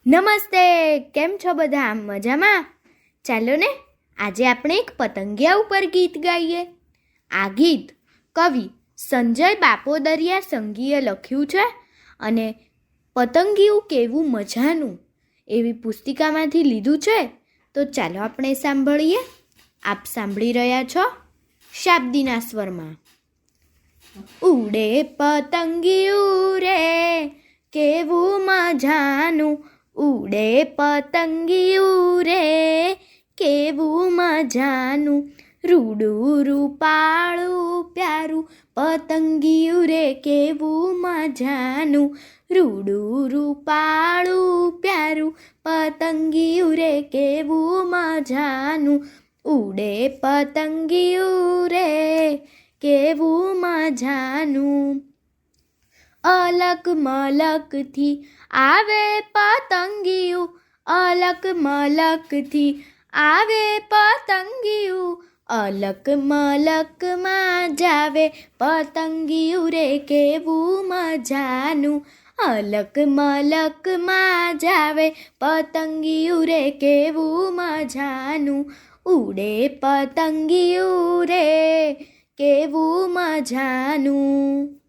નમસ્તે, કેમ છો બધા? મજામાં? ચાલો ને આજે આપણે એક પતંગિયા ઉપર ગીત ગાઈએ. આ ગીત કવિ સંજય બાપોદરિયા સંઘીએ લખ્યું છે અને પતંગિયું કેવું મજાનું એવી પુસ્તિકામાંથી લીધું છે. તો ચાલો આપણે સાંભળીએ. આપ સાંભળી રહ્યા છો શાબ્દીના સ્વરમાં. ઉડે પતંગિયું રે કેવું મજાનું, ઉડે પતંગિયું રે કેવું મજાનું, રૂડું રૂપાળું પ્યારું પતંગિયું રે કેવું મજાનું, રૂડું રૂપાળું પ્યારું પતંગિયું રે કેવું મજાનું, ઉડે પતંગિયું રે કેવું મજાનું. અલક મલકથી આવે પતંગિયું, અલક મલકથી આવે પતંગિયું, અલક મલકમાં જાવે પતંગિયું રે કેવું મજાનું, અલક મલકમાં જાવે પતંગિયું રે કેવું મજાનું, ઉડે પતંગિયું રે કેવું મજાનું.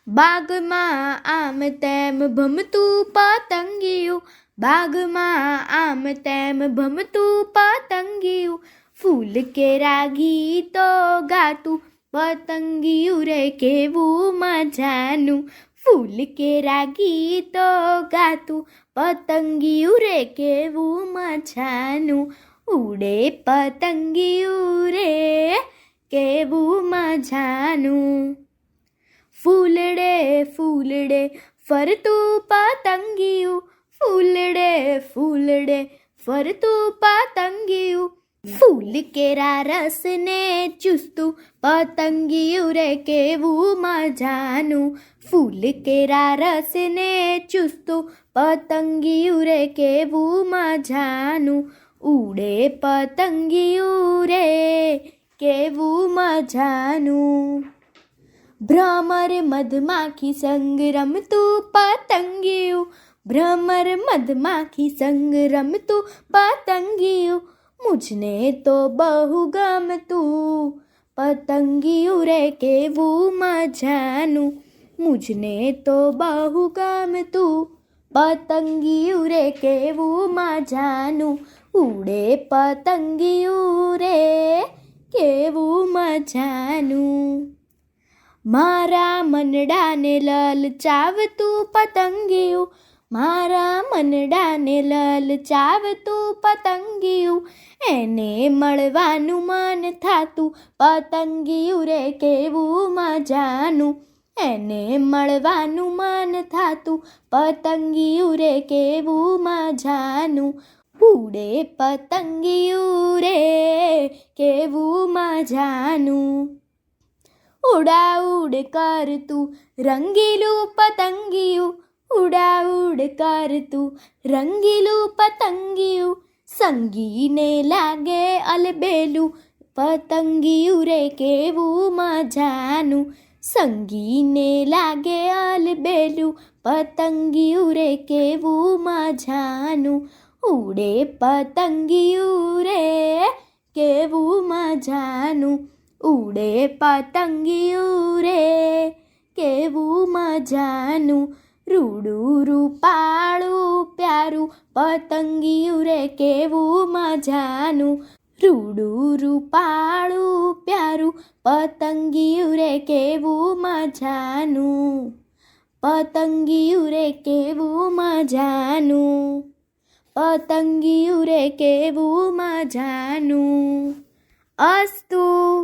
બાગમાં આમ તેમ ભમતું પતંગિયું, બાગમાં આમ તેમ ભમતું પતંગિયું, ફૂલ કેરા ગીતો ગાતું પતંગિયું રે કેવું મજાનું, ફૂલ કેરા ગીતો ગાતું પતંગિયું રે કેવું મજાનું, ઉડે પતંગિયું રે કેવું મજાનું. ફૂલડે ફૂલડે ફરતું પતંગિયું, ફૂલડે ફૂલડે ફરતું પતંગિયું, ફૂલ કેરા રસને ચૂસતું પતંગિયું રે કેવું મજાનું, ફૂલ કેરા રસને ચૂસતું પતંગિયું રે કેવું મજાનું, ઉડે પતંગિયું રે કેવું મજાનું. ભ્રમર મધમાખી સંગ રમતું પતંગિયું, ભ્રમર મધમાખી સંગ રમતું પતંગિયું, મુझને તો બહુ ગમતું પતંગિયું રે કેવું મજાનું, મુझને તો બહુ ગમતું પતંગિયું રે કેવું મજાનું, ઉડે પતંગિયું રે કેવું મજાનું. મારા મનડાને લલચાવતું પતંગિયું, મારા મનડાને લલચાવતું પતંગિયું, એને મળવાનું મન થાતું પતંગિયું રે કેવું મજાનું, એને મળવાનું મન થાતું પતંગિયું રે કેવું મજાનું, ઉડે પતંગિયું રે કેવું મજાનું. ઉડાઉડ કરતું રંગીલું પતંગિયું, ઉડાઉડ કરતું રંગીલું પતંગિયું, સંગીને લાગે અલબેલું પતંગિયું રે કેવું મજાનું, સંગીને લાગે અલબેલું પતંગિયું રે કેવું મજાનું, ઉડે પતંગિયું રે કેવું મજાનું, ઉડે પતંગિયું રે કેવું મજાનું, રૂડું રૂપાળું પ્યારું પતંગિયું રે કેવું મજાનું, રૂડું રૂપાળું પ્યારું પતંગિયું રે કેવું મજાનું, પતંગિયું રે કેવું મજાનું, પતંગિયું રે કેવું મજાનું. અસ્તુ.